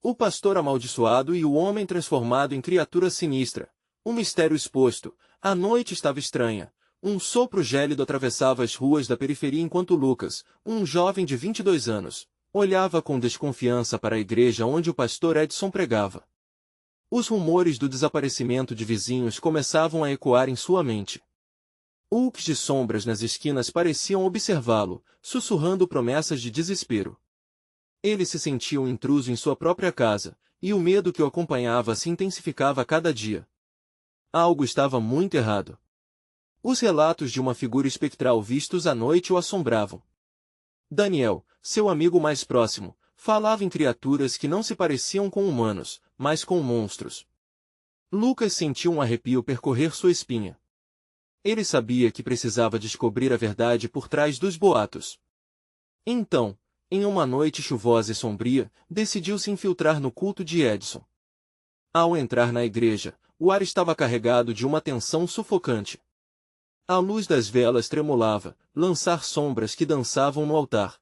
O pastor amaldiçoado e o homem transformado em criatura sinistra. Um mistério exposto. A noite estava estranha. Um sopro gélido atravessava as ruas da periferia enquanto Lucas, um jovem de 22 anos, olhava com desconfiança para a igreja onde o pastor Edson pregava. Os rumores do desaparecimento de vizinhos começavam a ecoar em sua mente. Hulks de sombras nas esquinas pareciam observá-lo, sussurrando promessas de desespero. Ele se sentia um intruso em sua própria casa, e o medo que o acompanhava se intensificava a cada dia. Algo estava muito errado. Os relatos de uma figura espectral vistos à noite o assombravam. Daniel, seu amigo mais próximo, falava em criaturas que não se pareciam com humanos, mas com monstros. Lucas sentiu um arrepio percorrer sua espinha. Ele sabia que precisava descobrir a verdade por trás dos boatos. Então, em uma noite chuvosa e sombria, decidiu se infiltrar no culto de Edson. Ao entrar na igreja, o ar estava carregado de uma tensão sufocante. A luz das velas tremulava, lançar sombras que dançavam no altar.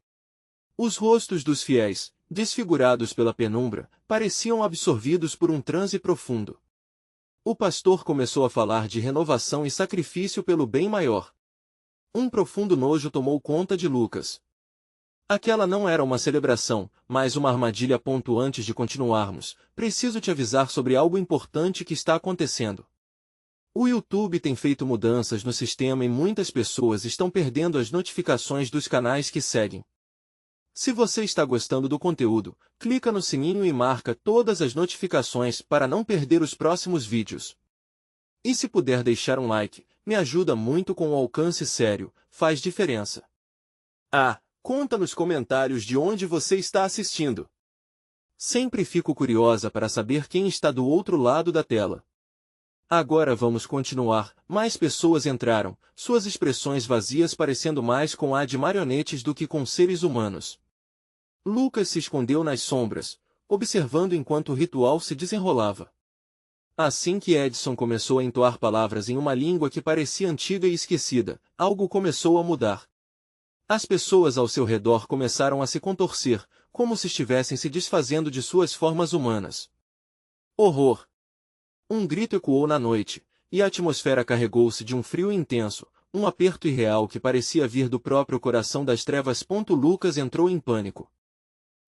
Os rostos dos fiéis, desfigurados pela penumbra, pareciam absorvidos por um transe profundo. O pastor começou a falar de renovação e sacrifício pelo bem maior. Um profundo nojo tomou conta de Lucas. Aquela não era uma celebração, mas uma armadilha. Antes de continuarmos, preciso te avisar sobre algo importante que está acontecendo. O YouTube tem feito mudanças no sistema e muitas pessoas estão perdendo as notificações dos canais que seguem. Se você está gostando do conteúdo, clica no sininho e marca todas as notificações para não perder os próximos vídeos. E se puder deixar um like, me ajuda muito com o alcance sério, faz diferença. Conta nos comentários de onde você está assistindo. Sempre fico curiosa para saber quem está do outro lado da tela. Agora vamos continuar. Mais pessoas entraram, suas expressões vazias parecendo mais com a de marionetes do que com seres humanos. Lucas se escondeu nas sombras, observando enquanto o ritual se desenrolava. Assim que Edson começou a entoar palavras em uma língua que parecia antiga e esquecida, algo começou a mudar. As pessoas ao seu redor começaram a se contorcer, como se estivessem se desfazendo de suas formas humanas. Horror! Um grito ecoou na noite, e a atmosfera carregou-se de um frio intenso, um aperto irreal que parecia vir do próprio coração das trevas. Lucas entrou em pânico.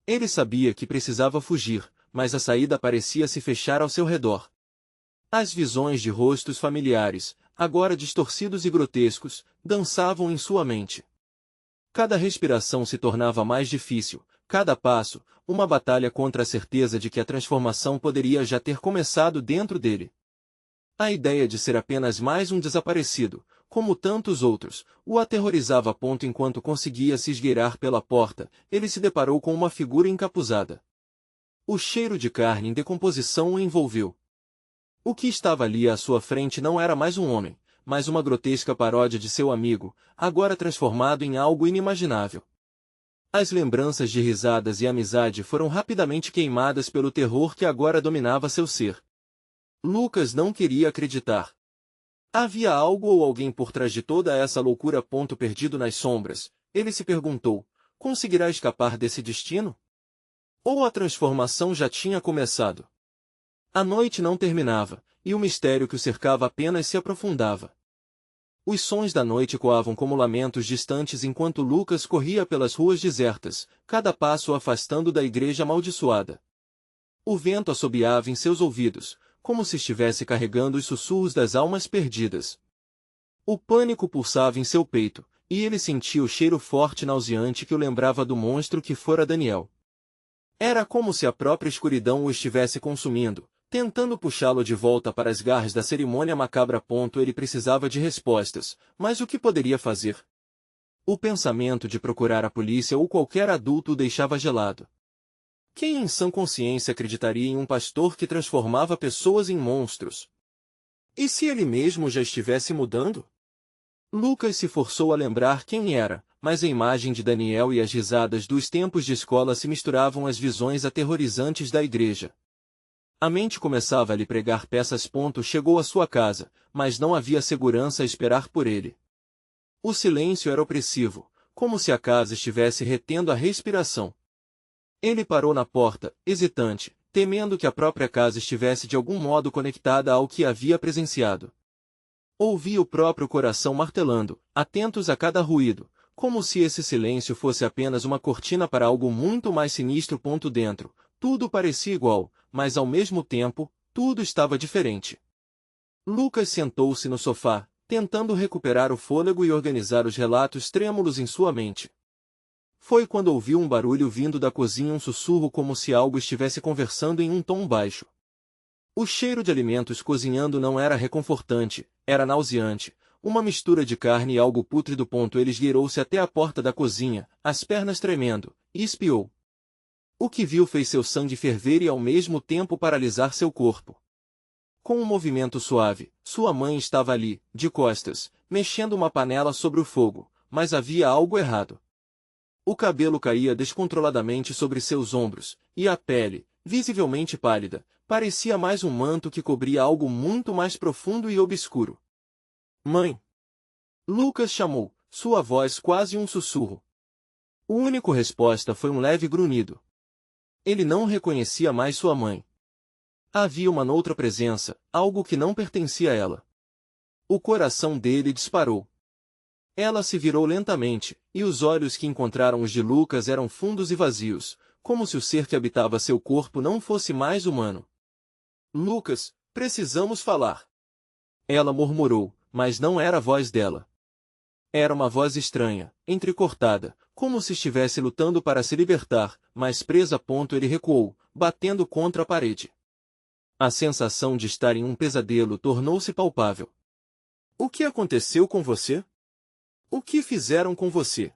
Ele sabia que precisava fugir, mas a saída parecia se fechar ao seu redor. As visões de rostos familiares, agora distorcidos e grotescos, dançavam em sua mente. Cada respiração se tornava mais difícil, cada passo, uma batalha contra a certeza de que a transformação poderia já ter começado dentro dele. A ideia de ser apenas mais um desaparecido, como tantos outros, o aterrorizava. Enquanto conseguia se esgueirar pela porta, ele se deparou com uma figura encapuzada. O cheiro de carne em decomposição o envolveu. O que estava ali à sua frente não era mais um homem, mas uma grotesca paródia de seu amigo, agora transformado em algo inimaginável. As lembranças de risadas e amizade foram rapidamente queimadas pelo terror que agora dominava seu ser. Lucas não queria acreditar. Havia algo ou alguém por trás de toda essa loucura. Perdido nas sombras, ele se perguntou, conseguirá escapar desse destino? Ou a transformação já tinha começado? A noite não terminava, e o mistério que o cercava apenas se aprofundava. Os sons da noite ecoavam como lamentos distantes enquanto Lucas corria pelas ruas desertas, cada passo o afastando da igreja amaldiçoada. O vento assobiava em seus ouvidos, como se estivesse carregando os sussurros das almas perdidas. O pânico pulsava em seu peito, e ele sentia o cheiro forte e nauseante que o lembrava do monstro que fora Daniel. Era como se a própria escuridão o estivesse consumindo, tentando puxá-lo de volta para as garras da cerimônia macabra. Ele precisava de respostas, mas o que poderia fazer? O pensamento de procurar a polícia ou qualquer adulto o deixava gelado. Quem em sã consciência acreditaria em um pastor que transformava pessoas em monstros? E se ele mesmo já estivesse mudando? Lucas se forçou a lembrar quem era, mas a imagem de Daniel e as risadas dos tempos de escola se misturavam às visões aterrorizantes da igreja. A mente começava a lhe pregar peças. Chegou à sua casa, mas não havia segurança a esperar por ele. O silêncio era opressivo, como se a casa estivesse retendo a respiração. Ele parou na porta, hesitante, temendo que a própria casa estivesse de algum modo conectada ao que havia presenciado. Ouvia o próprio coração martelando, atentos a cada ruído, como se esse silêncio fosse apenas uma cortina para algo muito mais sinistro. Dentro, tudo parecia igual, mas ao mesmo tempo, tudo estava diferente. Lucas sentou-se no sofá, tentando recuperar o fôlego e organizar os relatos trêmulos em sua mente. Foi quando ouviu um barulho vindo da cozinha, um sussurro como se algo estivesse conversando em um tom baixo. O cheiro de alimentos cozinhando não era reconfortante, era nauseante, uma mistura de carne e algo pútrido. Ele esgueirou-se até a porta da cozinha, as pernas tremendo, e espiou. O que viu fez seu sangue ferver e ao mesmo tempo paralisar seu corpo. Com um movimento suave, sua mãe estava ali, de costas, mexendo uma panela sobre o fogo, mas havia algo errado. O cabelo caía descontroladamente sobre seus ombros, e a pele, visivelmente pálida, parecia mais um manto que cobria algo muito mais profundo e obscuro. Mãe! Lucas chamou, sua voz quase um sussurro. A única resposta foi um leve grunhido. Ele não reconhecia mais sua mãe. Havia uma noutra presença, algo que não pertencia a ela. O coração dele disparou. Ela se virou lentamente, e os olhos que encontraram os de Lucas eram fundos e vazios, como se o ser que habitava seu corpo não fosse mais humano. Lucas, precisamos falar. Ela murmurou, mas não era a voz dela. Era uma voz estranha, entrecortada, como se estivesse lutando para se libertar, mas presa. Ele recuou, batendo contra a parede. A sensação de estar em um pesadelo tornou-se palpável. O que aconteceu com você? O que fizeram com você?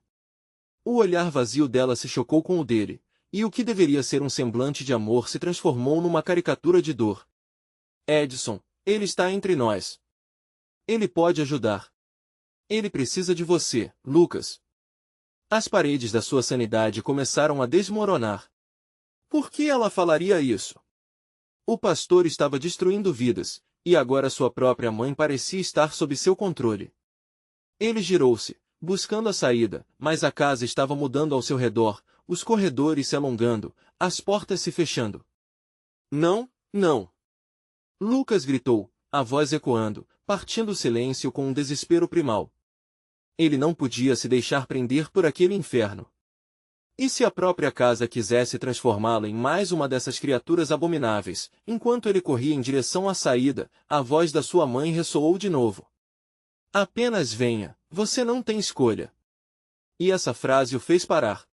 O olhar vazio dela se chocou com o dele, e o que deveria ser um semblante de amor se transformou numa caricatura de dor. Edson, ele está entre nós. Ele pode ajudar. Ele precisa de você, Lucas. As paredes da sua sanidade começaram a desmoronar. Por que ela falaria isso? O pastor estava destruindo vidas, e agora sua própria mãe parecia estar sob seu controle. Ele girou-se, buscando a saída, mas a casa estava mudando ao seu redor, os corredores se alongando, as portas se fechando. Não, não! Lucas gritou, a voz ecoando, partindo o silêncio com um desespero primal. Ele não podia se deixar prender por aquele inferno. E se a própria casa quisesse transformá-lo em mais uma dessas criaturas abomináveis? Enquanto ele corria em direção à saída, a voz da sua mãe ressoou de novo. Apenas venha, você não tem escolha. E essa frase o fez parar.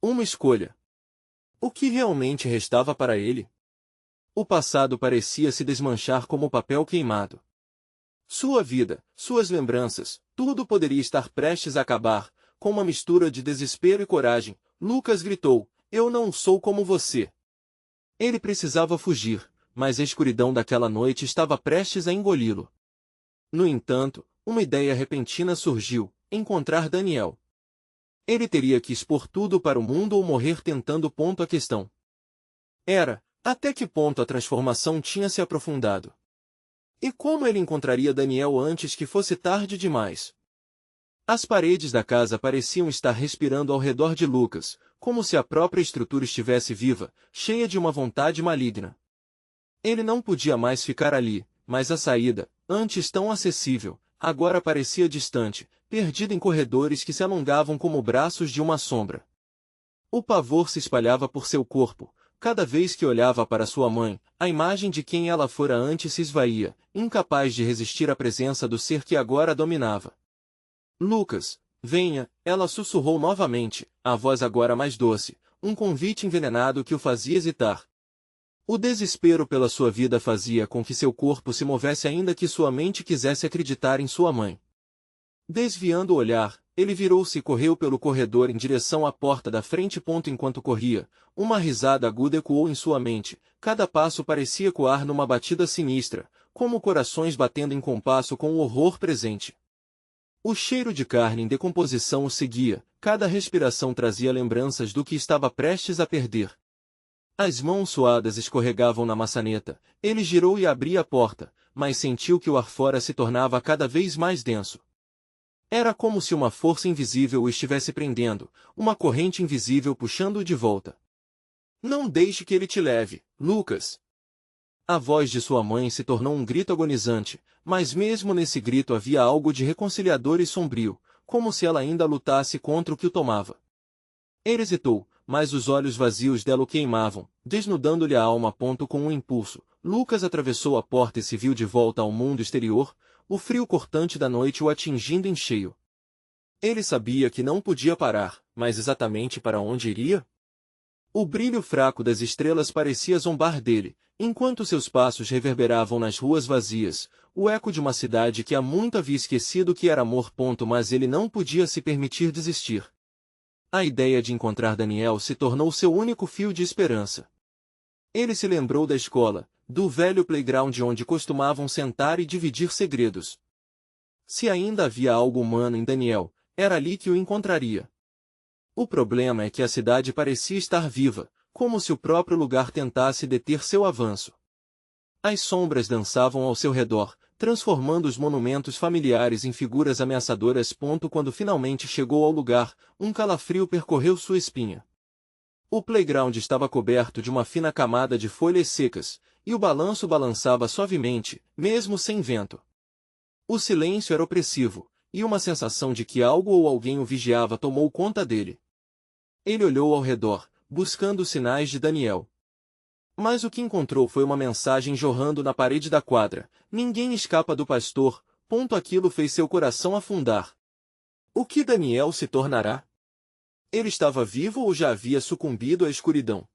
Uma escolha. O que realmente restava para ele? O passado parecia se desmanchar como papel queimado. Sua vida, suas lembranças, tudo poderia estar prestes a acabar. Com uma mistura de desespero e coragem, Lucas gritou, eu não sou como você. Ele precisava fugir, mas a escuridão daquela noite estava prestes a engoli-lo. No entanto, uma ideia repentina surgiu, encontrar Daniel. Ele teria que expor tudo para o mundo ou morrer tentando. A questão era, até que ponto a transformação tinha se aprofundado? E como ele encontraria Daniel antes que fosse tarde demais? As paredes da casa pareciam estar respirando ao redor de Lucas, como se a própria estrutura estivesse viva, cheia de uma vontade maligna. Ele não podia mais ficar ali, mas a saída, antes tão acessível, agora parecia distante, perdida em corredores que se alongavam como braços de uma sombra. O pavor se espalhava por seu corpo. Cada vez que olhava para sua mãe, a imagem de quem ela fora antes se esvaía, incapaz de resistir à presença do ser que agora a dominava. Lucas, venha, ela sussurrou novamente, a voz agora mais doce, um convite envenenado que o fazia hesitar. O desespero pela sua vida fazia com que seu corpo se movesse ainda que sua mente quisesse acreditar em sua mãe. Desviando o olhar, ele virou-se e correu pelo corredor em direção à porta da frente. Enquanto corria, uma risada aguda ecoou em sua mente, cada passo parecia ecoar numa batida sinistra, como corações batendo em compasso com o horror presente. O cheiro de carne em decomposição o seguia, cada respiração trazia lembranças do que estava prestes a perder. As mãos suadas escorregavam na maçaneta, ele girou e abria a porta, mas sentiu que o ar fora se tornava cada vez mais denso. Era como se uma força invisível o estivesse prendendo, uma corrente invisível puxando-o de volta. Não deixe que ele te leve, Lucas. A voz de sua mãe se tornou um grito agonizante, mas mesmo nesse grito havia algo de reconciliador e sombrio, como se ela ainda lutasse contra o que o tomava. Ele hesitou, mas os olhos vazios dela o queimavam, desnudando-lhe a alma. Com um impulso, Lucas atravessou a porta e se viu de volta ao mundo exterior, o frio cortante da noite o atingindo em cheio. Ele sabia que não podia parar, mas exatamente para onde iria? O brilho fraco das estrelas parecia zombar dele, enquanto seus passos reverberavam nas ruas vazias, o eco de uma cidade que há muito havia esquecido o que era amor. Mas ele não podia se permitir desistir. A ideia de encontrar Daniel se tornou seu único fio de esperança. Ele se lembrou da escola, do velho playground onde costumavam sentar e dividir segredos. Se ainda havia algo humano em Daniel, era ali que o encontraria. O problema é que a cidade parecia estar viva, como se o próprio lugar tentasse deter seu avanço. As sombras dançavam ao seu redor, transformando os monumentos familiares em figuras ameaçadoras. Quando finalmente chegou ao lugar, um calafrio percorreu sua espinha. O playground estava coberto de uma fina camada de folhas secas, e o balanço balançava suavemente, mesmo sem vento. O silêncio era opressivo, e uma sensação de que algo ou alguém o vigiava tomou conta dele. Ele olhou ao redor, buscando sinais de Daniel. Mas o que encontrou foi uma mensagem jorrando na parede da quadra: ninguém escapa do pastor. Aquilo fez seu coração afundar. O que Daniel se tornará? Ele estava vivo ou já havia sucumbido à escuridão?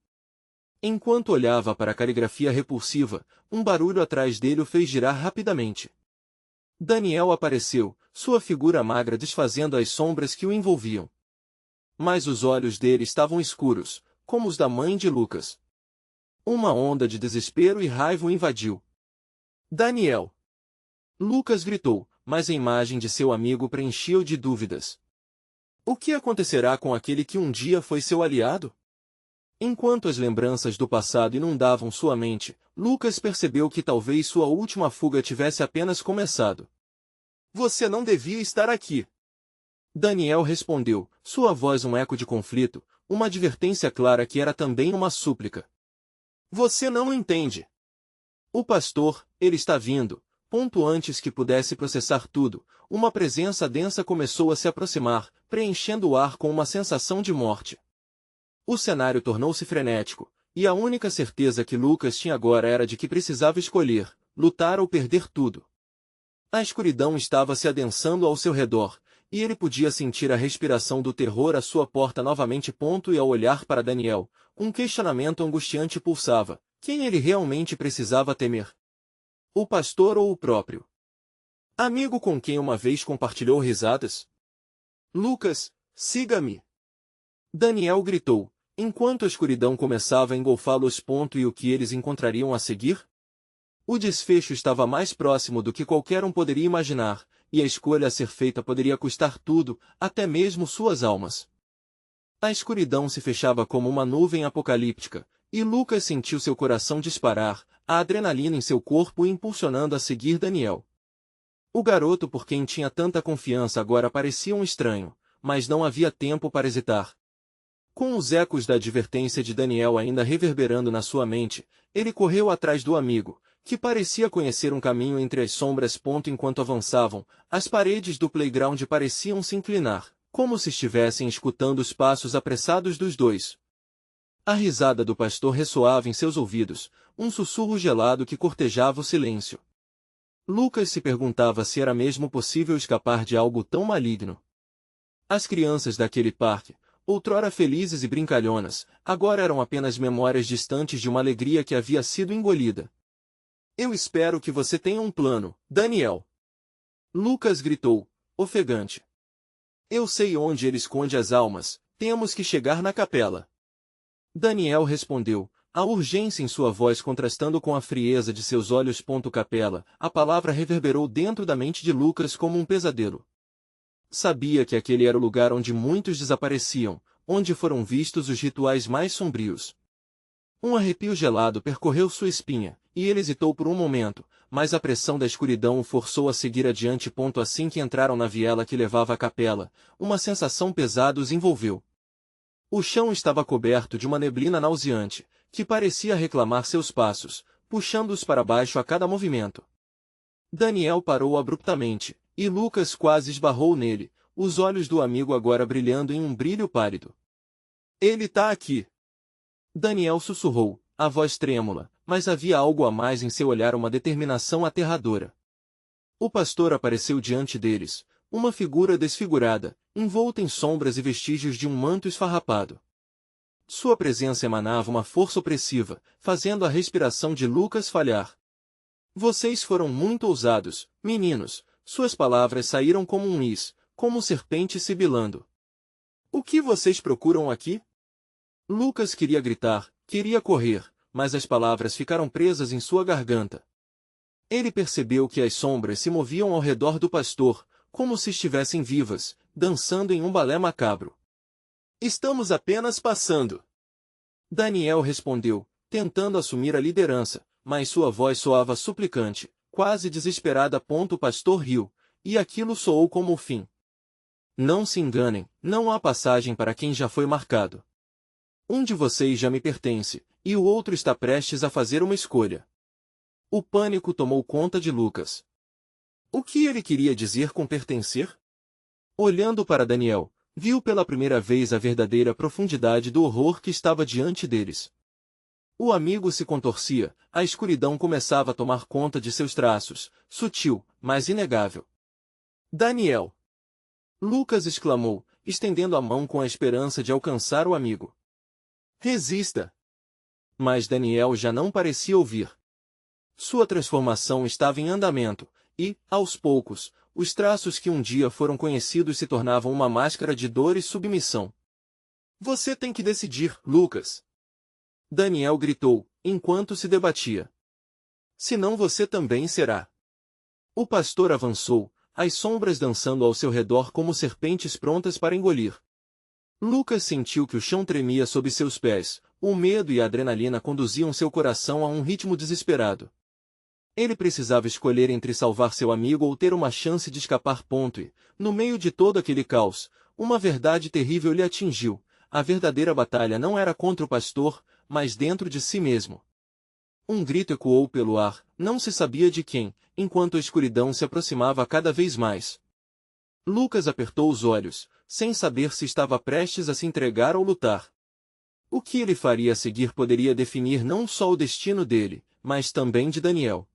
Enquanto olhava para a caligrafia repulsiva, um barulho atrás dele o fez girar rapidamente. Daniel apareceu, sua figura magra desfazendo as sombras que o envolviam. Mas os olhos dele estavam escuros, como os da mãe de Lucas. Uma onda de desespero e raiva o invadiu. Daniel! Lucas gritou, mas a imagem de seu amigo preencheu-o de dúvidas. O que acontecerá com aquele que um dia foi seu aliado? Enquanto as lembranças do passado inundavam sua mente, Lucas percebeu que talvez sua última fuga tivesse apenas começado. Você não devia estar aqui. Daniel respondeu, sua voz um eco de conflito, uma advertência clara que era também uma súplica. Você não o entende. O pastor, ele está vindo. Antes que pudesse processar tudo, uma presença densa começou a se aproximar, preenchendo o ar com uma sensação de morte. O cenário tornou-se frenético, e a única certeza que Lucas tinha agora era de que precisava escolher, lutar ou perder tudo. A escuridão estava se adensando ao seu redor, e ele podia sentir a respiração do terror à sua porta novamente. E ao olhar para Daniel, um questionamento angustiante pulsava: quem ele realmente precisava temer? O pastor ou o próprio amigo com quem uma vez compartilhou risadas? Lucas, siga-me! Daniel gritou, enquanto a escuridão começava a engolfá-los. E o que eles encontrariam a seguir? O desfecho estava mais próximo do que qualquer um poderia imaginar, e a escolha a ser feita poderia custar tudo, até mesmo suas almas. A escuridão se fechava como uma nuvem apocalíptica, e Lucas sentiu seu coração disparar, a adrenalina em seu corpo o impulsionando a seguir Daniel. O garoto por quem tinha tanta confiança agora parecia um estranho, mas não havia tempo para hesitar. Com os ecos da advertência de Daniel ainda reverberando na sua mente, ele correu atrás do amigo, que parecia conhecer um caminho entre as sombras. Enquanto avançavam, as paredes do playground pareciam se inclinar, como se estivessem escutando os passos apressados dos dois. A risada do pastor ressoava em seus ouvidos, um sussurro gelado que cortejava o silêncio. Lucas se perguntava se era mesmo possível escapar de algo tão maligno. As crianças daquele parque, outrora felizes e brincalhonas, agora eram apenas memórias distantes de uma alegria que havia sido engolida. Eu espero que você tenha um plano, Daniel. Lucas gritou, ofegante. Eu sei onde ele esconde as almas, temos que chegar na capela. Daniel respondeu, a urgência em sua voz contrastando com a frieza de seus olhos. Capela, a palavra reverberou dentro da mente de Lucas como um pesadelo. Sabia que aquele era o lugar onde muitos desapareciam, onde foram vistos os rituais mais sombrios. Um arrepio gelado percorreu sua espinha, e ele hesitou por um momento, mas a pressão da escuridão o forçou a seguir adiante. Assim que entraram na viela que levava à capela, uma sensação pesada os envolveu. O chão estava coberto de uma neblina nauseante, que parecia reclamar seus passos, puxando-os para baixo a cada movimento. Daniel parou abruptamente, e Lucas quase esbarrou nele, os olhos do amigo agora brilhando em um brilho pálido. Ele tá aqui! Daniel sussurrou, a voz trêmula, mas havia algo a mais em seu olhar, uma determinação aterradora. O pastor apareceu diante deles, uma figura desfigurada, envolta em sombras e vestígios de um manto esfarrapado. Sua presença emanava uma força opressiva, fazendo a respiração de Lucas falhar. Vocês foram muito ousados, meninos, suas palavras saíram como um is, como serpente sibilando. O que vocês procuram aqui? Lucas queria gritar, queria correr, mas as palavras ficaram presas em sua garganta. Ele percebeu que as sombras se moviam ao redor do pastor, como se estivessem vivas, dançando em um balé macabro. Estamos apenas passando. Daniel respondeu, tentando assumir a liderança, mas sua voz soava suplicante, quase desesperada. O pastor riu, e aquilo soou como o fim. Não se enganem, não há passagem para quem já foi marcado. Um de vocês já me pertence, e o outro está prestes a fazer uma escolha. O pânico tomou conta de Lucas. O que ele queria dizer com pertencer? Olhando para Daniel, viu pela primeira vez a verdadeira profundidade do horror que estava diante deles. O amigo se contorcia, a escuridão começava a tomar conta de seus traços, sutil, mas inegável. Daniel! Lucas exclamou, estendendo a mão com a esperança de alcançar o amigo. Resista! Mas Daniel já não parecia ouvir. Sua transformação estava em andamento, e, aos poucos, os traços que um dia foram conhecidos se tornavam uma máscara de dor e submissão. Você tem que decidir, Lucas! Daniel gritou, enquanto se debatia. Senão você também será. O pastor avançou, as sombras dançando ao seu redor como serpentes prontas para engolir. Lucas sentiu que o chão tremia sob seus pés, o medo e a adrenalina conduziam seu coração a um ritmo desesperado. Ele precisava escolher entre salvar seu amigo ou ter uma chance de escapar. E, no meio de todo aquele caos, uma verdade terrível lhe atingiu. A verdadeira batalha não era contra o pastor, mas dentro de si mesmo. Um grito ecoou pelo ar, não se sabia de quem, enquanto a escuridão se aproximava cada vez mais. Lucas apertou os olhos, sem saber se estava prestes a se entregar ou lutar. O que ele faria a seguir poderia definir não só o destino dele, mas também de Daniel.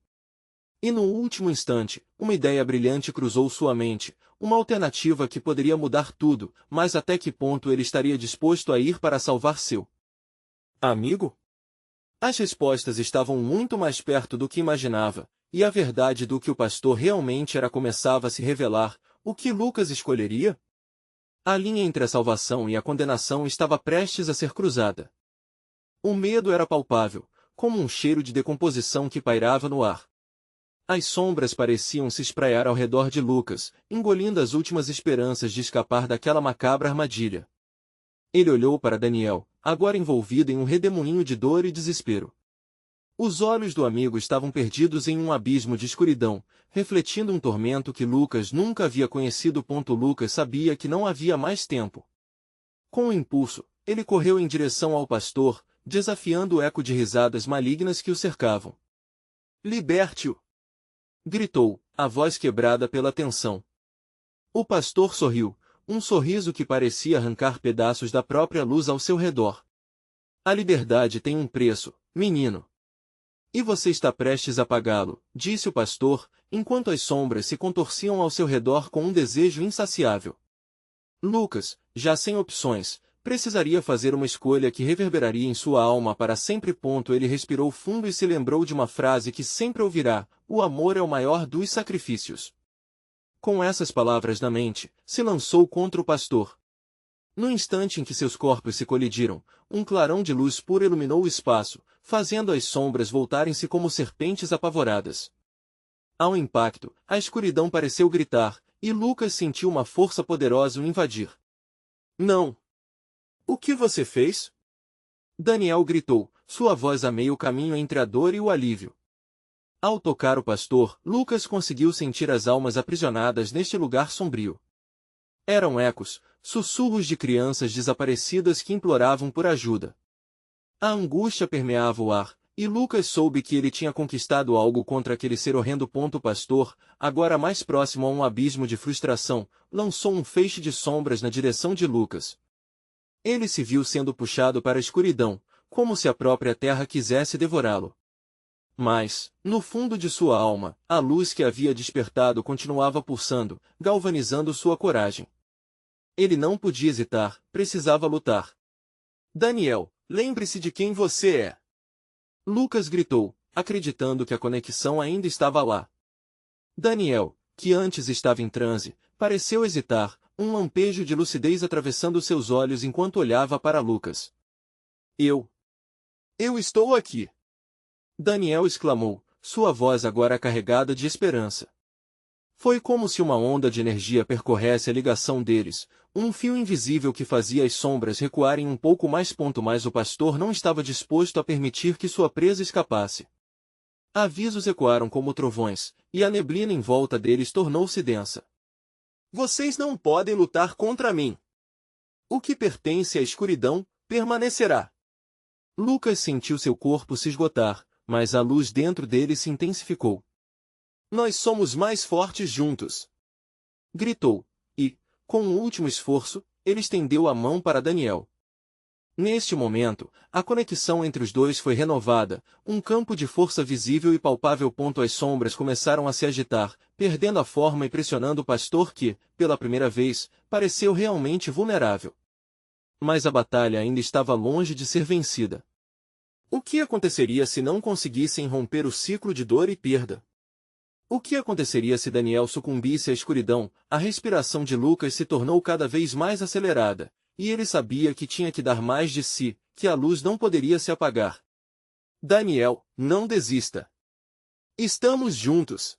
E no último instante, uma ideia brilhante cruzou sua mente, uma alternativa que poderia mudar tudo, mas até que ponto ele estaria disposto a ir para salvar seu amigo? As respostas estavam muito mais perto do que imaginava, e a verdade do que o pastor realmente era começava a se revelar. O que Lucas escolheria? A linha entre a salvação e a condenação estava prestes a ser cruzada. O medo era palpável, como um cheiro de decomposição que pairava no ar. As sombras pareciam se espraiar ao redor de Lucas, engolindo as últimas esperanças de escapar daquela macabra armadilha. Ele olhou para Daniel, agora envolvido em um redemoinho de dor e desespero. Os olhos do amigo estavam perdidos em um abismo de escuridão, refletindo um tormento que Lucas nunca havia conhecido. Lucas sabia que não havia mais tempo. Com um impulso, ele correu em direção ao pastor, desafiando o eco de risadas malignas que o cercavam. Liberte-o! Gritou, a voz quebrada pela tensão. O pastor sorriu, um sorriso que parecia arrancar pedaços da própria luz ao seu redor. A liberdade tem um preço, menino. E você está prestes a pagá-lo, disse o pastor, enquanto as sombras se contorciam ao seu redor com um desejo insaciável. Lucas, já sem opções, precisaria fazer uma escolha que reverberaria em sua alma para sempre. Ele respirou fundo e se lembrou de uma frase que sempre ouvirá: o amor é o maior dos sacrifícios. Com essas palavras na mente, se lançou contra o pastor. No instante em que seus corpos se colidiram, um clarão de luz pura iluminou o espaço, fazendo as sombras voltarem-se como serpentes apavoradas. Ao impacto, a escuridão pareceu gritar, e Lucas sentiu uma força poderosa o invadir. Não! O que você fez? Daniel gritou, sua voz a meio caminho entre a dor e o alívio. Ao tocar o pastor, Lucas conseguiu sentir as almas aprisionadas neste lugar sombrio. Eram ecos, sussurros de crianças desaparecidas que imploravam por ajuda. A angústia permeava o ar, e Lucas soube que ele tinha conquistado algo contra aquele ser horrendo. O pastor, agora mais próximo a um abismo de frustração, lançou um feixe de sombras na direção de Lucas. Ele se viu sendo puxado para a escuridão, como se a própria terra quisesse devorá-lo. Mas, no fundo de sua alma, a luz que havia despertado continuava pulsando, galvanizando sua coragem. Ele não podia hesitar, precisava lutar. Daniel, lembre-se de quem você é! Lucas gritou, acreditando que a conexão ainda estava lá. Daniel, que antes estava em transe, pareceu hesitar, um lampejo de lucidez atravessando seus olhos enquanto olhava para Lucas. Eu estou aqui! Daniel exclamou, sua voz agora carregada de esperança. Foi como se uma onda de energia percorresse a ligação deles, um fio invisível que fazia as sombras recuarem um pouco mais. Mas o pastor não estava disposto a permitir que sua presa escapasse. Avisos ecoaram como trovões, e a neblina em volta deles tornou-se densa. Vocês não podem lutar contra mim. O que pertence à escuridão, permanecerá. Lucas sentiu seu corpo se esgotar, mas a luz dentro dele se intensificou. Nós somos mais fortes juntos! Gritou, e, com um último esforço, ele estendeu a mão para Daniel. Neste momento, a conexão entre os dois foi renovada, um campo de força visível e palpável. As sombras começaram a se agitar, perdendo a forma e pressionando o pastor que, pela primeira vez, pareceu realmente vulnerável. Mas a batalha ainda estava longe de ser vencida. O que aconteceria se não conseguissem romper o ciclo de dor e perda? O que aconteceria se Daniel sucumbisse à escuridão? A respiração de Lucas se tornou cada vez mais acelerada, e ele sabia que tinha que dar mais de si, que a luz não poderia se apagar. Daniel, não desista! Estamos juntos!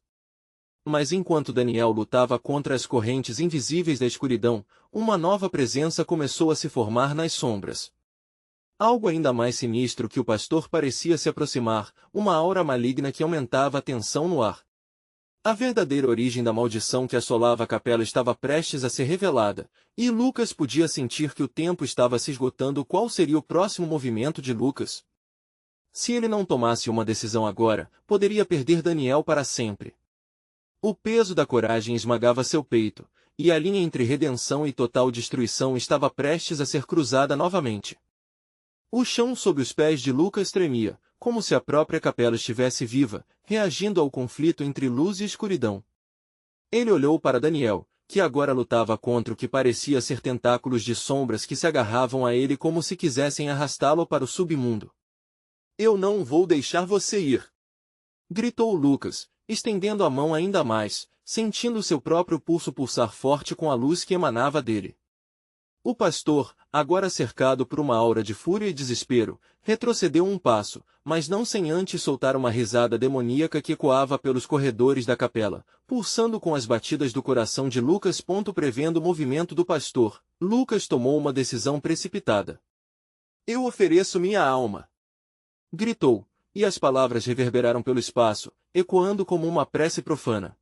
Mas enquanto Daniel lutava contra as correntes invisíveis da escuridão, uma nova presença começou a se formar nas sombras. Algo ainda mais sinistro que o pastor parecia se aproximar, uma aura maligna que aumentava a tensão no ar. A verdadeira origem da maldição que assolava a capela estava prestes a ser revelada, e Lucas podia sentir que o tempo estava se esgotando. Qual seria o próximo movimento de Lucas? Se ele não tomasse uma decisão agora, poderia perder Daniel para sempre. O peso da coragem esmagava seu peito, e a linha entre redenção e total destruição estava prestes a ser cruzada novamente. O chão sob os pés de Lucas tremia, como se a própria capela estivesse viva, reagindo ao conflito entre luz e escuridão. Ele olhou para Daniel, que agora lutava contra o que parecia ser tentáculos de sombras que se agarravam a ele como se quisessem arrastá-lo para o submundo. Eu não vou deixar você ir! Gritou Lucas, estendendo a mão ainda mais, sentindo seu próprio pulso pulsar forte com a luz que emanava dele. O pastor, agora cercado por uma aura de fúria e desespero, retrocedeu um passo, mas não sem antes soltar uma risada demoníaca que ecoava pelos corredores da capela, pulsando com as batidas do coração de Lucas. Prevendo o movimento do pastor, Lucas tomou uma decisão precipitada. Eu ofereço minha alma! Gritou, e as palavras reverberaram pelo espaço, ecoando como uma prece profana.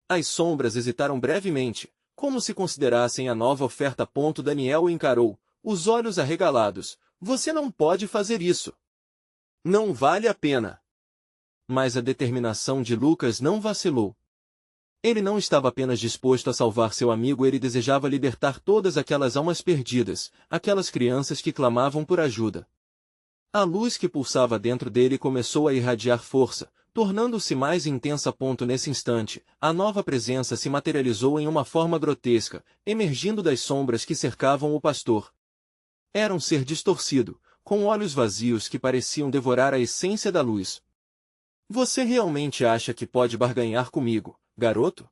As sombras hesitaram brevemente, como se considerassem a nova oferta. Daniel o encarou, os olhos arregalados. Você não pode fazer isso. Não vale a pena. Mas a determinação de Lucas não vacilou. Ele não estava apenas disposto a salvar seu amigo, ele desejava libertar todas aquelas almas perdidas, aquelas crianças que clamavam por ajuda. A luz que pulsava dentro dele começou a irradiar força, tornando-se mais intensa. Nesse instante, a nova presença se materializou em uma forma grotesca, emergindo das sombras que cercavam o pastor. Era um ser distorcido, com olhos vazios que pareciam devorar a essência da luz. Você realmente acha que pode barganhar comigo, garoto?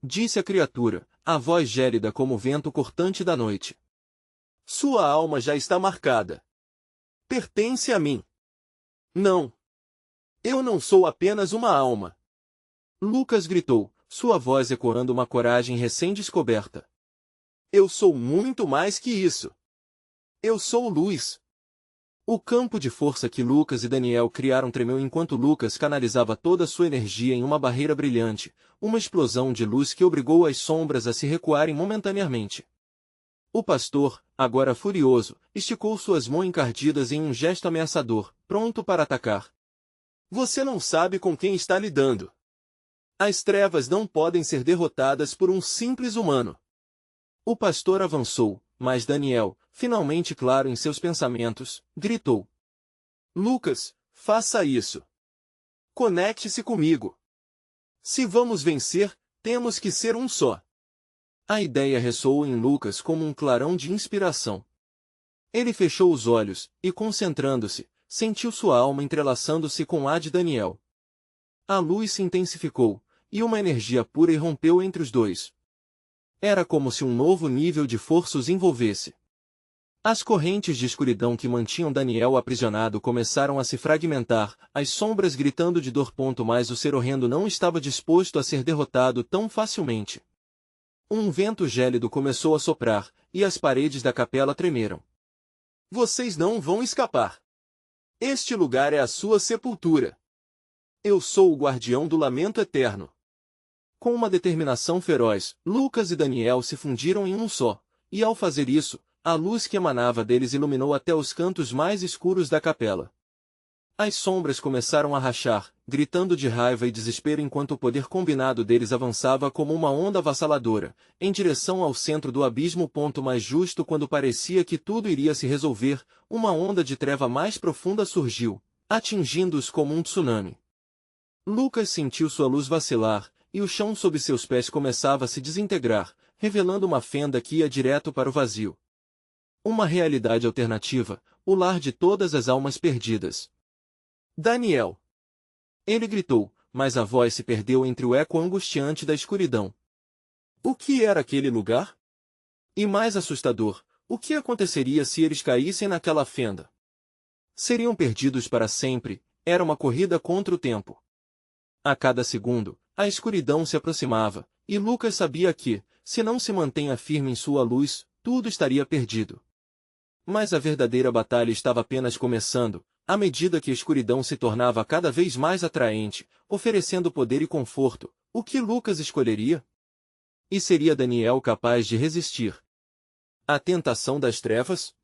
Disse a criatura, a voz gélida como o vento cortante da noite. Sua alma já está marcada. Pertence a mim. Não. Eu não sou apenas uma alma. Lucas gritou, sua voz ecoando uma coragem recém-descoberta. Eu sou muito mais que isso. Eu sou luz. O campo de força que Lucas e Daniel criaram tremeu enquanto Lucas canalizava toda sua energia em uma barreira brilhante, uma explosão de luz que obrigou as sombras a se recuarem momentaneamente. O pastor, agora furioso, esticou suas mãos encardidas em um gesto ameaçador, pronto para atacar. Você não sabe com quem está lidando. As trevas não podem ser derrotadas por um simples humano. O pastor avançou, mas Daniel, finalmente claro em seus pensamentos, gritou: Lucas, faça isso. Conecte-se comigo. Se vamos vencer, temos que ser um só. A ideia ressoou em Lucas como um clarão de inspiração. Ele fechou os olhos, e concentrando-se, sentiu sua alma entrelaçando-se com a de Daniel. A luz se intensificou, e uma energia pura irrompeu entre os dois. Era como se um novo nível de força os envolvesse. As correntes de escuridão que mantinham Daniel aprisionado começaram a se fragmentar, as sombras gritando de dor. Mas o ser horrendo não estava disposto a ser derrotado tão facilmente. Um vento gélido começou a soprar, e as paredes da capela tremeram. Vocês não vão escapar. Este lugar é a sua sepultura. Eu sou o guardião do lamento eterno. Com uma determinação feroz, Lucas e Daniel se fundiram em um só, e ao fazer isso, a luz que emanava deles iluminou até os cantos mais escuros da capela. As sombras começaram a rachar, gritando de raiva e desespero enquanto o poder combinado deles avançava como uma onda avassaladora, em direção ao centro do abismo. Mas justo quando parecia que tudo iria se resolver, uma onda de treva mais profunda surgiu, atingindo-os como um tsunami. Lucas sentiu sua luz vacilar, e o chão sob seus pés começava a se desintegrar, revelando uma fenda que ia direto para o vazio. Uma realidade alternativa, o lar de todas as almas perdidas. Daniel! Ele gritou, mas a voz se perdeu entre o eco angustiante da escuridão. O que era aquele lugar? E mais assustador, o que aconteceria se eles caíssem naquela fenda? Seriam perdidos para sempre, era uma corrida contra o tempo. A cada segundo, a escuridão se aproximava, e Lucas sabia que, se não se mantenha firme em sua luz, tudo estaria perdido. Mas a verdadeira batalha estava apenas começando, à medida que a escuridão se tornava cada vez mais atraente, oferecendo poder e conforto. O que Lucas escolheria? E seria Daniel capaz de resistir? A tentação das trevas?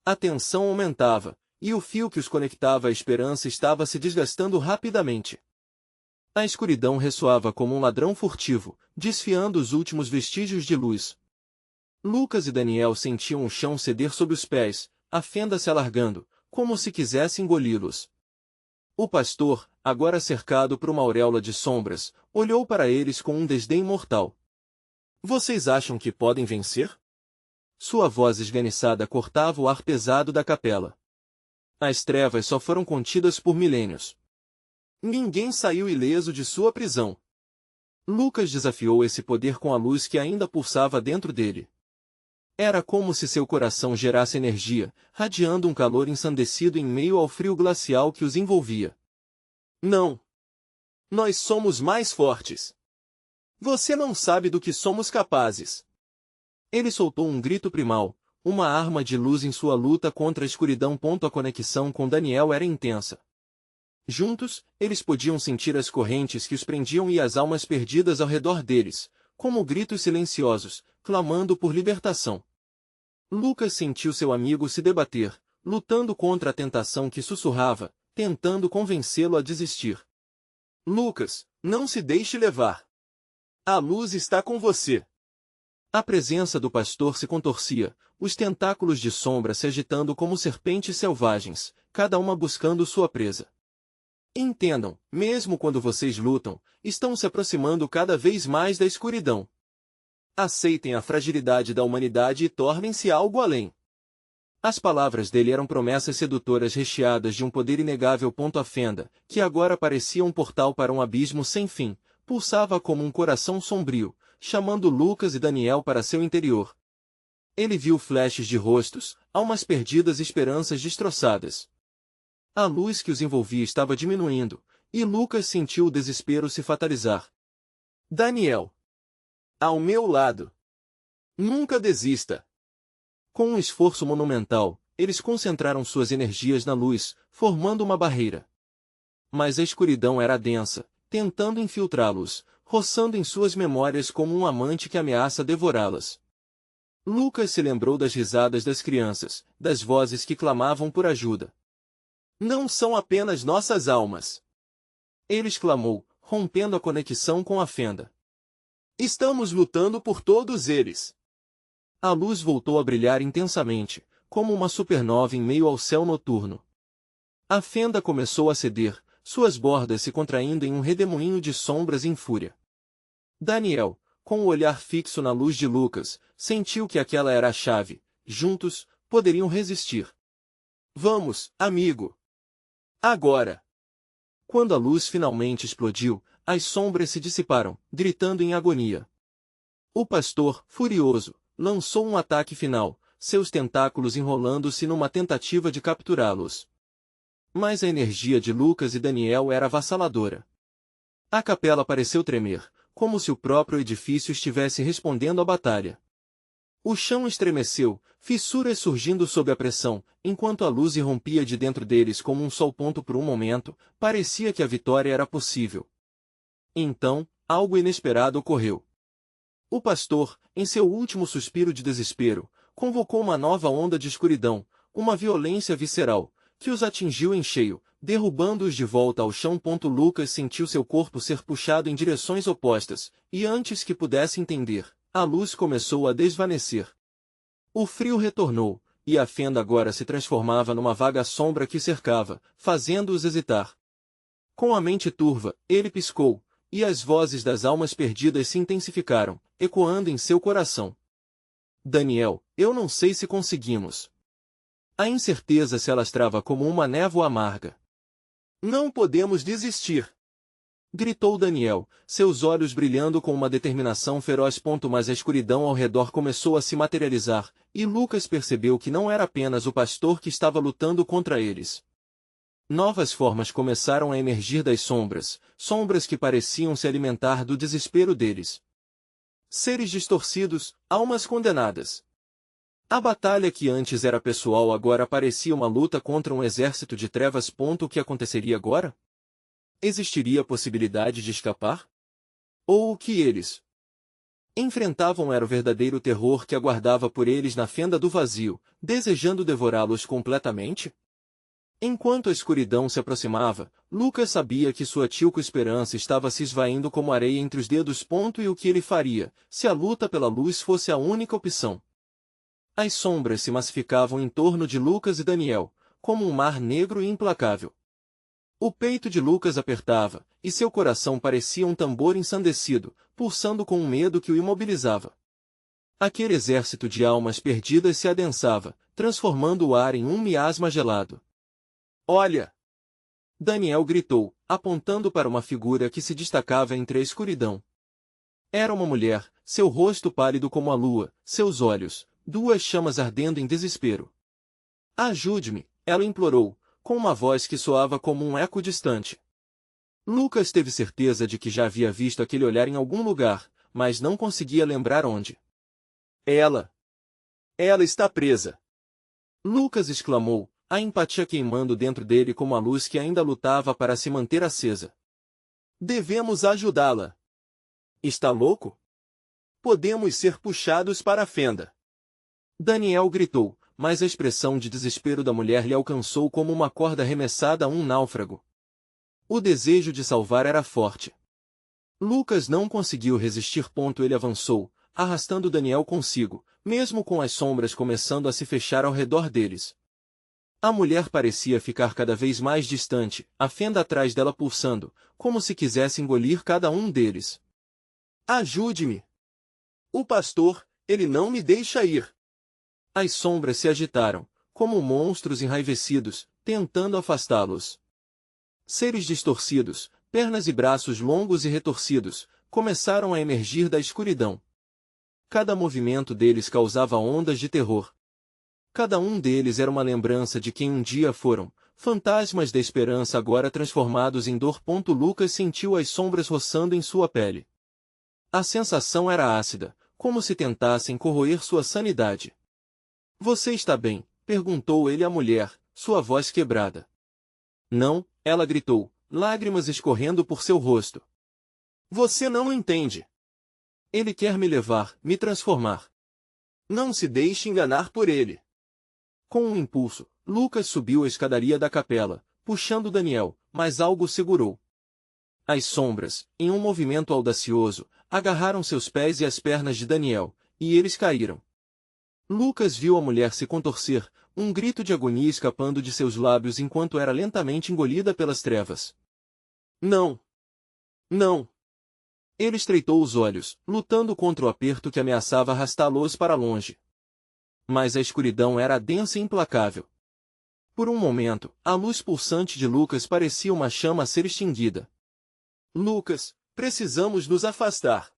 A tensão aumentava, e o fio que os conectava à esperança estava se desgastando rapidamente. A escuridão ressoava como um ladrão furtivo, desfiando os últimos vestígios de luz. Lucas e Daniel sentiam o chão ceder sob os pés, a fenda se alargando, como se quisesse engoli-los. O pastor, agora cercado por uma auréola de sombras, olhou para eles com um desdém mortal. Vocês acham que podem vencer? Sua voz esganiçada cortava o ar pesado da capela. As trevas só foram contidas por milênios. Ninguém saiu ileso de sua prisão. Lucas desafiou esse poder com a luz que ainda pulsava dentro dele. Era como se seu coração gerasse energia, radiando um calor ensandecido em meio ao frio glacial que os envolvia. Não! Nós somos mais fortes! Você não sabe do que somos capazes! Ele soltou um grito primal, uma arma de luz em sua luta contra a escuridão. A conexão com Daniel era intensa. Juntos, eles podiam sentir as correntes que os prendiam e as almas perdidas ao redor deles, como gritos silenciosos, clamando por libertação. Lucas sentiu seu amigo se debater, lutando contra a tentação que sussurrava, tentando convencê-lo a desistir. Lucas, não se deixe levar. A luz está com você. A presença do pastor se contorcia, os tentáculos de sombra se agitando como serpentes selvagens, cada uma buscando sua presa. Entendam, mesmo quando vocês lutam, estão se aproximando cada vez mais da escuridão. Aceitem a fragilidade da humanidade e tornem-se algo além. As palavras dele eram promessas sedutoras recheadas de um poder inegável. A fenda, que agora parecia um portal para um abismo sem fim, pulsava como um coração sombrio, chamando Lucas e Daniel para seu interior. Ele viu flashes de rostos, almas perdidas e esperanças destroçadas. A luz que os envolvia estava diminuindo, e Lucas sentiu o desespero se fatalizar. Daniel! Ao meu lado! Nunca desista! Com um esforço monumental, eles concentraram suas energias na luz, formando uma barreira. Mas a escuridão era densa, tentando infiltrá-los, roçando em suas memórias como um amante que ameaça devorá-las. Lucas se lembrou das risadas das crianças, das vozes que clamavam por ajuda. Não são apenas nossas almas. Ele exclamou, rompendo a conexão com a fenda. Estamos lutando por todos eles. A luz voltou a brilhar intensamente, como uma supernova em meio ao céu noturno. A fenda começou a ceder, suas bordas se contraindo em um redemoinho de sombras em fúria. Daniel, com o olhar fixo na luz de Lucas, sentiu que aquela era a chave. Juntos, poderiam resistir. Vamos, amigo. Agora! Quando a luz finalmente explodiu, as sombras se dissiparam, gritando em agonia. O pastor, furioso, lançou um ataque final, seus tentáculos enrolando-se numa tentativa de capturá-los. Mas a energia de Lucas e Daniel era avassaladora. A capela pareceu tremer, como se o próprio edifício estivesse respondendo à batalha. O chão estremeceu, fissuras surgindo sob a pressão, enquanto a luz irrompia de dentro deles como um sol. Por um momento, parecia que a vitória era possível. Então, algo inesperado ocorreu. O pastor, em seu último suspiro de desespero, convocou uma nova onda de escuridão, uma violência visceral, que os atingiu em cheio, derrubando-os de volta ao chão. Lucas sentiu seu corpo ser puxado em direções opostas, e antes que pudesse entender, a luz começou a desvanecer. O frio retornou, e a fenda agora se transformava numa vaga sombra que cercava, fazendo-os hesitar. Com a mente turva, ele piscou, e as vozes das almas perdidas se intensificaram, ecoando em seu coração. Daniel, eu não sei se conseguimos. A incerteza se alastrava como uma névoa amarga. Não podemos desistir! Gritou Daniel, seus olhos brilhando com uma determinação feroz. Mas a escuridão ao redor começou a se materializar, e Lucas percebeu que não era apenas o pastor que estava lutando contra eles. Novas formas começaram a emergir das sombras, sombras que pareciam se alimentar do desespero deles. Seres distorcidos, almas condenadas. A batalha que antes era pessoal agora parecia uma luta contra um exército de trevas. O que aconteceria agora? Existiria a possibilidade de escapar? Ou o que eles enfrentavam era o verdadeiro terror que aguardava por eles na fenda do vazio, desejando devorá-los completamente? Enquanto a escuridão se aproximava, Lucas sabia que sua tílco esperança estava se esvaindo como areia entre os dedos. E o que ele faria, se a luta pela luz fosse a única opção? As sombras se massificavam em torno de Lucas e Daniel, como um mar negro e implacável. O peito de Lucas apertava, e seu coração parecia um tambor ensandecido, pulsando com um medo que o imobilizava. Aquele exército de almas perdidas se adensava, transformando o ar em um miasma gelado. Olha! Daniel gritou, apontando para uma figura que se destacava entre a escuridão. Era uma mulher, seu rosto pálido como a lua, seus olhos, duas chamas ardendo em desespero. Ajude-me, ela implorou, com uma voz que soava como um eco distante. Lucas teve certeza de que já havia visto aquele olhar em algum lugar, mas não conseguia lembrar onde. Ela está presa! Lucas exclamou, a empatia queimando dentro dele como a luz que ainda lutava para se manter acesa. Devemos ajudá-la. Está louco? Podemos ser puxados para a fenda. Daniel gritou, mas a expressão de desespero da mulher lhe alcançou como uma corda arremessada a um náufrago. O desejo de salvar era forte. Lucas não conseguiu resistir. Ele avançou, arrastando Daniel consigo, mesmo com as sombras começando a se fechar ao redor deles. A mulher parecia ficar cada vez mais distante, a fenda atrás dela pulsando, como se quisesse engolir cada um deles. Ajude-me! O pastor, ele não me deixa ir! As sombras se agitaram, como monstros enraivecidos, tentando afastá-los. Seres distorcidos, pernas e braços longos e retorcidos, começaram a emergir da escuridão. Cada movimento deles causava ondas de terror. Cada um deles era uma lembrança de quem um dia foram, fantasmas da esperança agora transformados em dor. Lucas sentiu as sombras roçando em sua pele. A sensação era ácida, como se tentassem corroer sua sanidade. Você está bem? Perguntou ele à mulher, sua voz quebrada. Não, ela gritou, lágrimas escorrendo por seu rosto. Você não entende. Ele quer me levar, me transformar. Não se deixe enganar por ele. Com um impulso, Lucas subiu a escadaria da capela, puxando Daniel, mas algo o segurou. As sombras, em um movimento audacioso, agarraram seus pés e as pernas de Daniel, e eles caíram. Lucas viu a mulher se contorcer, um grito de agonia escapando de seus lábios enquanto era lentamente engolida pelas trevas. Não! Não! Ele estreitou os olhos, lutando contra o aperto que ameaçava arrastá-los para longe. Mas a escuridão era densa e implacável. Por um momento, a luz pulsante de Lucas parecia uma chama a ser extinguida. Lucas, precisamos nos afastar!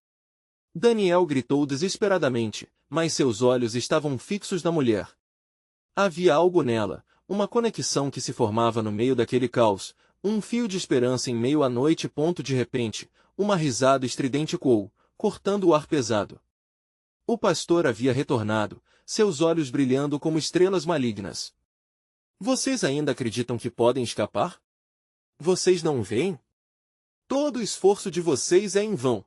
Daniel gritou desesperadamente, mas seus olhos estavam fixos na mulher. Havia algo nela, uma conexão que se formava no meio daquele caos, um fio de esperança em meio à noite. De repente, uma risada estridente ecoou, cortando o ar pesado. O pastor havia retornado, seus olhos brilhando como estrelas malignas. Vocês ainda acreditam que podem escapar? Vocês não veem? Todo o esforço de vocês é em vão.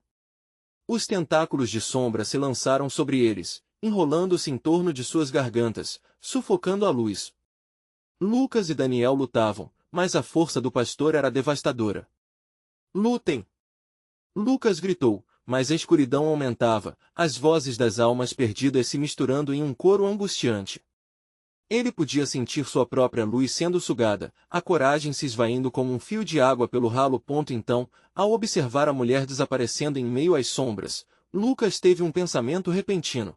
Os tentáculos de sombra se lançaram sobre eles, enrolando-se em torno de suas gargantas, sufocando a luz. Lucas e Daniel lutavam, mas a força do pastor era devastadora. Lutem! Lucas gritou, mas a escuridão aumentava, as vozes das almas perdidas se misturando em um coro angustiante. Ele podia sentir sua própria luz sendo sugada, a coragem se esvaindo como um fio de água pelo ralo. Então, ao observar a mulher desaparecendo em meio às sombras, Lucas teve um pensamento repentino.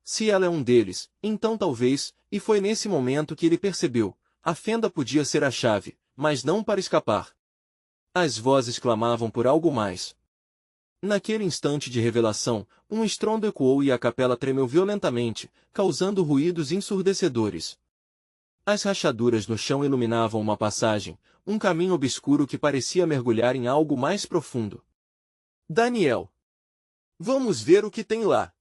Se ela é um deles, então talvez, e foi nesse momento que ele percebeu, a fenda podia ser a chave, mas não para escapar. As vozes clamavam por algo mais. Naquele instante de revelação, um estrondo ecoou e a capela tremeu violentamente, causando ruídos ensurdecedores. As rachaduras no chão iluminavam uma passagem, um caminho obscuro que parecia mergulhar em algo mais profundo. Daniel! Vamos ver o que tem lá!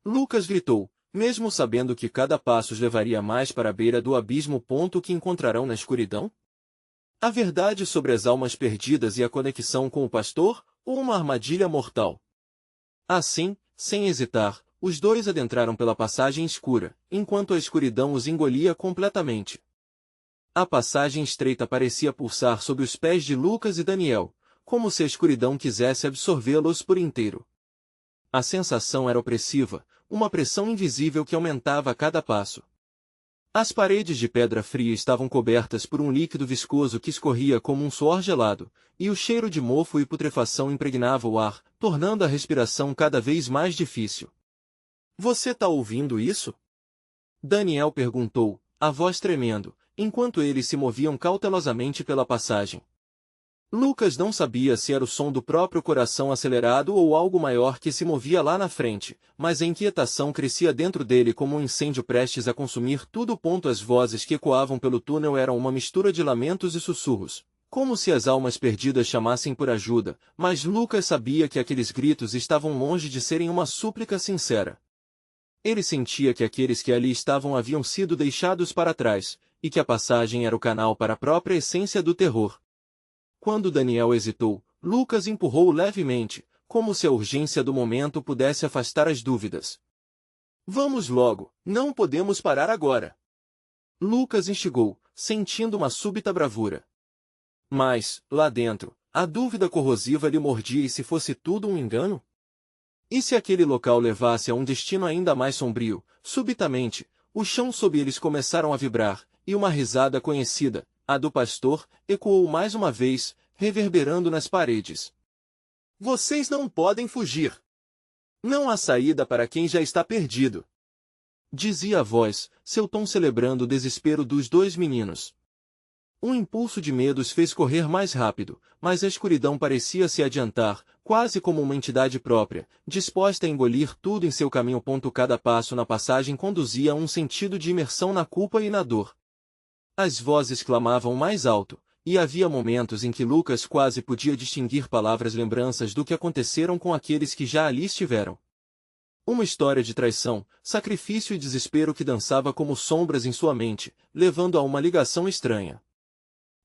Lucas gritou, mesmo sabendo que cada passo os levaria mais para a beira do abismo. O que encontrarão na escuridão? A verdade sobre as almas perdidas e a conexão com o pastor, ou uma armadilha mortal? Assim, sem hesitar, os dois adentraram pela passagem escura, enquanto a escuridão os engolia completamente. A passagem estreita parecia pulsar sob os pés de Lucas e Daniel, como se a escuridão quisesse absorvê-los por inteiro. A sensação era opressiva, uma pressão invisível que aumentava a cada passo. As paredes de pedra fria estavam cobertas por um líquido viscoso que escorria como um suor gelado, e o cheiro de mofo e putrefação impregnava o ar, tornando a respiração cada vez mais difícil. Você tá ouvindo isso? Daniel perguntou, a voz tremendo, enquanto eles se moviam cautelosamente pela passagem. Lucas não sabia se era o som do próprio coração acelerado ou algo maior que se movia lá na frente, mas a inquietação crescia dentro dele como um incêndio prestes a consumir tudo. As vozes que ecoavam pelo túnel eram uma mistura de lamentos e sussurros, como se as almas perdidas chamassem por ajuda, mas Lucas sabia que aqueles gritos estavam longe de serem uma súplica sincera. Ele sentia que aqueles que ali estavam haviam sido deixados para trás, e que a passagem era o canal para a própria essência do terror. Quando Daniel hesitou, Lucas empurrou-o levemente, como se a urgência do momento pudesse afastar as dúvidas. Vamos logo, não podemos parar agora. Lucas instigou, sentindo uma súbita bravura. Mas, lá dentro, a dúvida corrosiva lhe mordia. E se fosse tudo um engano? E se aquele local levasse a um destino ainda mais sombrio? Subitamente, o chão sob eles começaram a vibrar, e uma risada conhecida, a do pastor, ecoou mais uma vez, reverberando nas paredes. Vocês não podem fugir. Não há saída para quem já está perdido. Dizia a voz, seu tom celebrando o desespero dos dois meninos. Um impulso de medo os fez correr mais rápido, mas a escuridão parecia se adiantar, quase como uma entidade própria, disposta a engolir tudo em seu caminho. Cada passo na passagem conduzia a um sentido de imersão na culpa e na dor. As vozes clamavam mais alto, e havia momentos em que Lucas quase podia distinguir palavras lembranças do que aconteceram com aqueles que já ali estiveram. Uma história de traição, sacrifício e desespero que dançava como sombras em sua mente, levando a uma ligação estranha.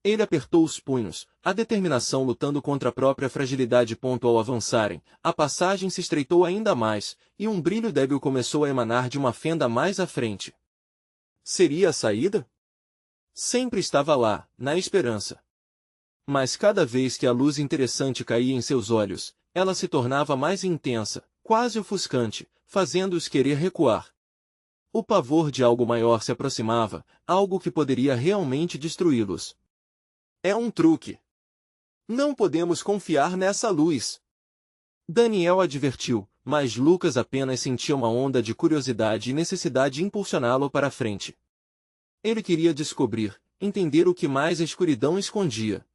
Ele apertou os punhos, a determinação lutando contra a própria fragilidade. Ao avançarem, a passagem se estreitou ainda mais, e um brilho débil começou a emanar de uma fenda mais à frente. Seria a saída? Sempre estava lá, na esperança. Mas cada vez que a luz interessante caía em seus olhos, ela se tornava mais intensa, quase ofuscante, fazendo-os querer recuar. O pavor de algo maior se aproximava, algo que poderia realmente destruí-los. É um truque. Não podemos confiar nessa luz. Daniel advertiu, mas Lucas apenas sentia uma onda de curiosidade e necessidade de impulsioná-lo para a frente. Ele queria descobrir, entender o que mais a escuridão escondia.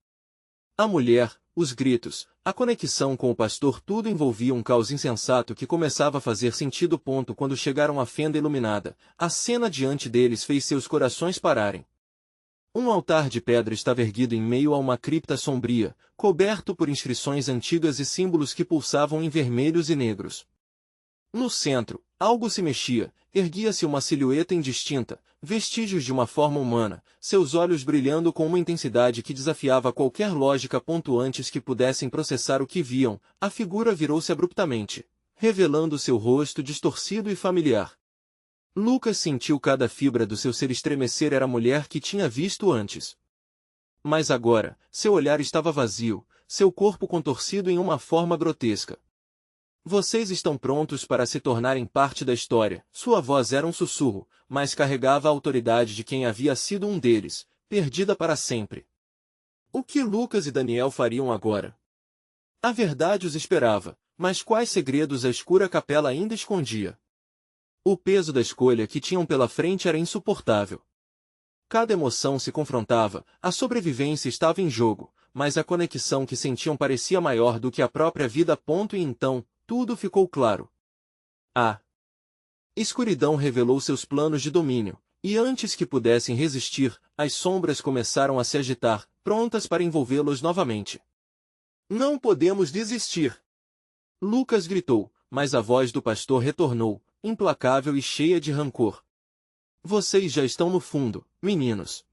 A mulher, os gritos, a conexão com o pastor, tudo envolvia um caos insensato que começava a fazer sentido. Quando chegaram à fenda iluminada, a cena diante deles fez seus corações pararem. Um altar de pedra estava erguido em meio a uma cripta sombria, coberto por inscrições antigas e símbolos que pulsavam em vermelhos e negros. No centro, algo se mexia, erguia-se uma silhueta indistinta, vestígios de uma forma humana, seus olhos brilhando com uma intensidade que desafiava qualquer lógica. Antes que pudessem processar o que viam, a figura virou-se abruptamente, revelando seu rosto distorcido e familiar. Lucas sentiu cada fibra do seu ser estremecer. Era a mulher que tinha visto antes. Mas agora, seu olhar estava vazio, seu corpo contorcido em uma forma grotesca. Vocês estão prontos para se tornarem parte da história. Sua voz era um sussurro, mas carregava a autoridade de quem havia sido um deles, perdida para sempre. O que Lucas e Daniel fariam agora? A verdade os esperava, mas quais segredos a escura capela ainda escondia? O peso da escolha que tinham pela frente era insuportável. Cada emoção se confrontava, a sobrevivência estava em jogo, mas a conexão que sentiam parecia maior do que a própria vida. E então, tudo ficou claro. A escuridão revelou seus planos de domínio, e antes que pudessem resistir, as sombras começaram a se agitar, prontas para envolvê-los novamente. Não podemos desistir! Lucas gritou, mas a voz do pastor retornou, implacável e cheia de rancor. Vocês já estão no fundo, meninos.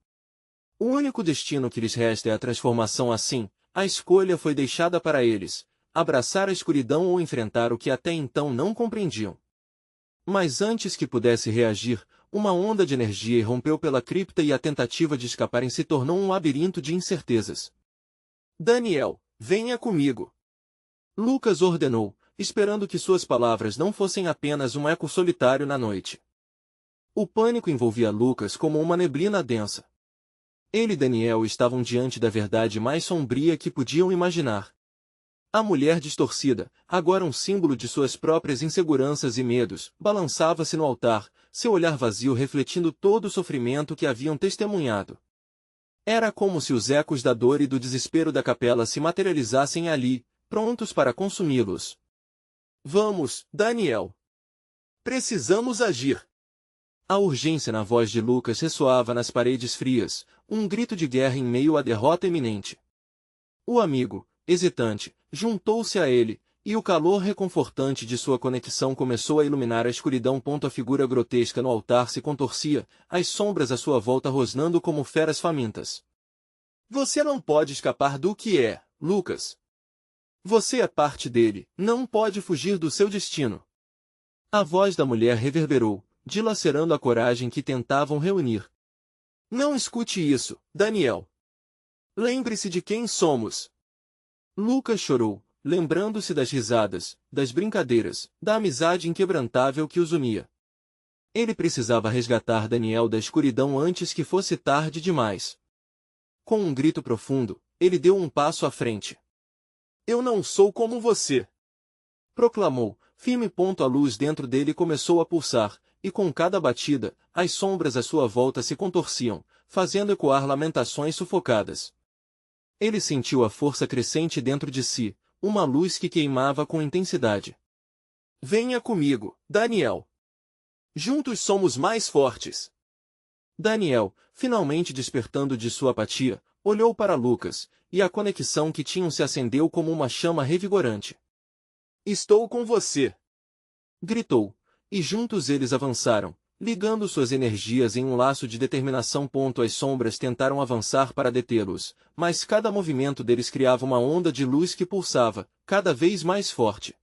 O único destino que lhes resta é a transformação. Assim, a escolha foi deixada para eles, abraçar a escuridão ou enfrentar o que até então não compreendiam. Mas antes que pudesse reagir, uma onda de energia irrompeu pela cripta e a tentativa de escaparem se tornou um labirinto de incertezas. Daniel, venha comigo! Lucas ordenou, esperando que suas palavras não fossem apenas um eco solitário na noite. O pânico envolvia Lucas como uma neblina densa. Ele e Daniel estavam diante da verdade mais sombria que podiam imaginar. A mulher distorcida, agora um símbolo de suas próprias inseguranças e medos, balançava-se no altar, seu olhar vazio refletindo todo o sofrimento que haviam testemunhado. Era como se os ecos da dor e do desespero da capela se materializassem ali, prontos para consumi-los. Vamos, Daniel! Precisamos agir! A urgência na voz de Lucas ressoava nas paredes frias, um grito de guerra em meio à derrota iminente. O amigo, hesitante, juntou-se a ele, e o calor reconfortante de sua conexão começou a iluminar a escuridão. A figura grotesca no altar se contorcia, as sombras à sua volta rosnando como feras famintas. Você não pode escapar do que é, Lucas. Você é parte dele, não pode fugir do seu destino. A voz da mulher reverberou, dilacerando a coragem que tentavam reunir. Não escute isso, Daniel. Lembre-se de quem somos. Lucas chorou, lembrando-se das risadas, das brincadeiras, da amizade inquebrantável que os unia. Ele precisava resgatar Daniel da escuridão antes que fosse tarde demais. Com um grito profundo, ele deu um passo à frente. Eu não sou como você! Proclamou, firme. A luz dentro dele começou a pulsar, e com cada batida, as sombras à sua volta se contorciam, fazendo ecoar lamentações sufocadas. Ele sentiu a força crescente dentro de si, uma luz que queimava com intensidade. Venha comigo, Daniel! Juntos somos mais fortes! Daniel, finalmente despertando de sua apatia, olhou para Lucas, e a conexão que tinham se acendeu como uma chama revigorante. Estou com você! Gritou, e juntos eles avançaram, ligando suas energias em um laço de determinação. As sombras tentaram avançar para detê-los, mas cada movimento deles criava uma onda de luz que pulsava, cada vez mais forte.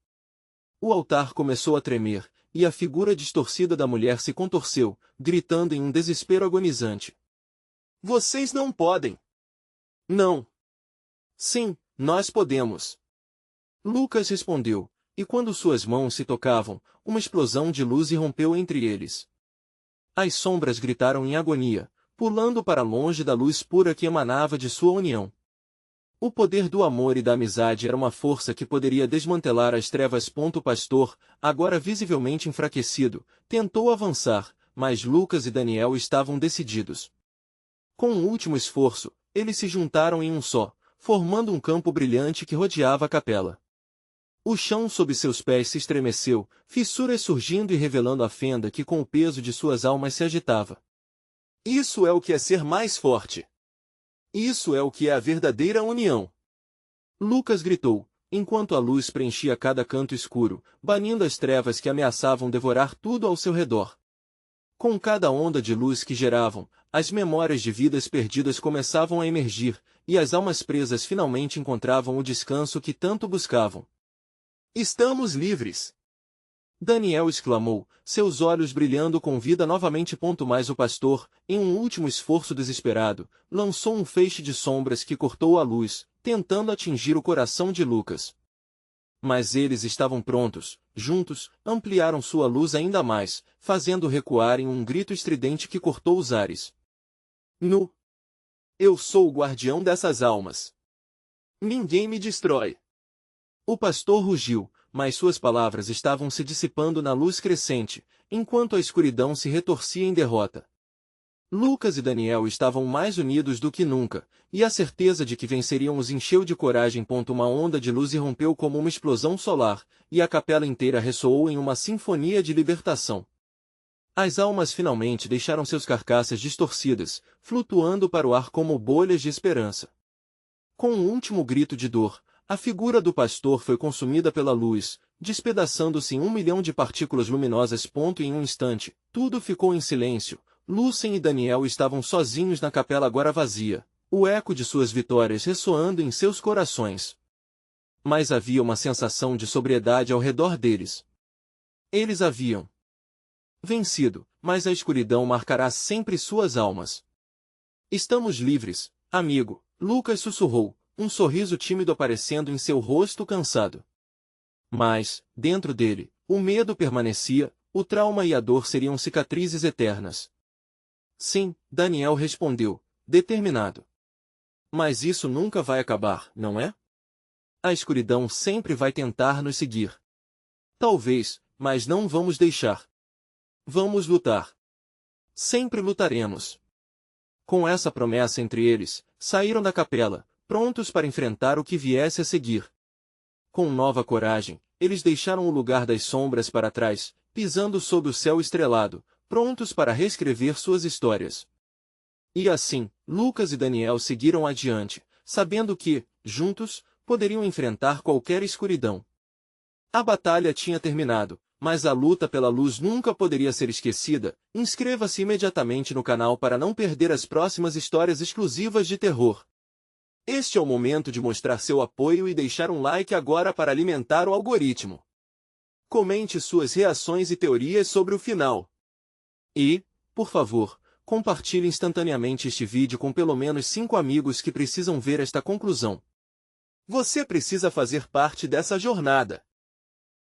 O altar começou a tremer, e a figura distorcida da mulher se contorceu, gritando em um desespero agonizante. Vocês não podem! Não! Sim, nós podemos! Lucas respondeu, e quando suas mãos se tocavam, uma explosão de luz irrompeu entre eles. As sombras gritaram em agonia, pulando para longe da luz pura que emanava de sua união. O poder do amor e da amizade era uma força que poderia desmantelar as trevas. O pastor, agora visivelmente enfraquecido, tentou avançar, mas Lucas e Daniel estavam decididos. Com um último esforço, eles se juntaram em um só, formando um campo brilhante que rodeava a capela. O chão sob seus pés se estremeceu, fissuras surgindo e revelando a fenda que com o peso de suas almas se agitava. Isso é o que é ser mais forte. Isso é o que é a verdadeira união. Lucas gritou, enquanto a luz preenchia cada canto escuro, banindo as trevas que ameaçavam devorar tudo ao seu redor. Com cada onda de luz que geravam, as memórias de vidas perdidas começavam a emergir, e as almas presas finalmente encontravam o descanso que tanto buscavam. Estamos livres! Daniel exclamou, seus olhos brilhando com vida novamente. Mas o pastor, em um último esforço desesperado, lançou um feixe de sombras que cortou a luz, tentando atingir o coração de Lucas. Mas eles estavam prontos, juntos, ampliaram sua luz ainda mais, fazendo recuar em um grito estridente que cortou os ares. Nu! Eu sou o guardião dessas almas. Ninguém me destrói. O pastor rugiu, mas suas palavras estavam se dissipando na luz crescente, enquanto a escuridão se retorcia em derrota. Lucas e Daniel estavam mais unidos do que nunca, e a certeza de que venceriam os encheu de coragem. Uma onda de luz irrompeu como uma explosão solar, e a capela inteira ressoou em uma sinfonia de libertação. As almas finalmente deixaram seus carcaças distorcidas, flutuando para o ar como bolhas de esperança. Com um último grito de dor, a figura do pastor foi consumida pela luz, despedaçando-se em 1 milhão de partículas luminosas. Em um instante, tudo ficou em silêncio. Lucen e Daniel estavam sozinhos na capela agora vazia, o eco de suas vitórias ressoando em seus corações. Mas havia uma sensação de sobriedade ao redor deles. Eles haviam vencido, mas a escuridão marcará sempre suas almas. Estamos livres, amigo, Lucas sussurrou, um sorriso tímido aparecendo em seu rosto cansado. Mas, dentro dele, o medo permanecia, o trauma e a dor seriam cicatrizes eternas. Sim, Daniel respondeu, determinado. Mas isso nunca vai acabar, não é? A escuridão sempre vai tentar nos seguir. Talvez, mas não vamos deixar. Vamos lutar. Sempre lutaremos. Com essa promessa entre eles, saíram da capela, prontos para enfrentar o que viesse a seguir. Com nova coragem, eles deixaram o lugar das sombras para trás, pisando sob o céu estrelado, prontos para reescrever suas histórias. E assim, Lucas e Daniel seguiram adiante, sabendo que, juntos, poderiam enfrentar qualquer escuridão. A batalha tinha terminado, mas a luta pela luz nunca poderia ser esquecida. Inscreva-se imediatamente no canal para não perder as próximas histórias exclusivas de terror. Este é o momento de mostrar seu apoio e deixar um like agora para alimentar o algoritmo. Comente suas reações e teorias sobre o final. E, por favor, compartilhe instantaneamente este vídeo com pelo menos 5 amigos que precisam ver esta conclusão. Você precisa fazer parte dessa jornada.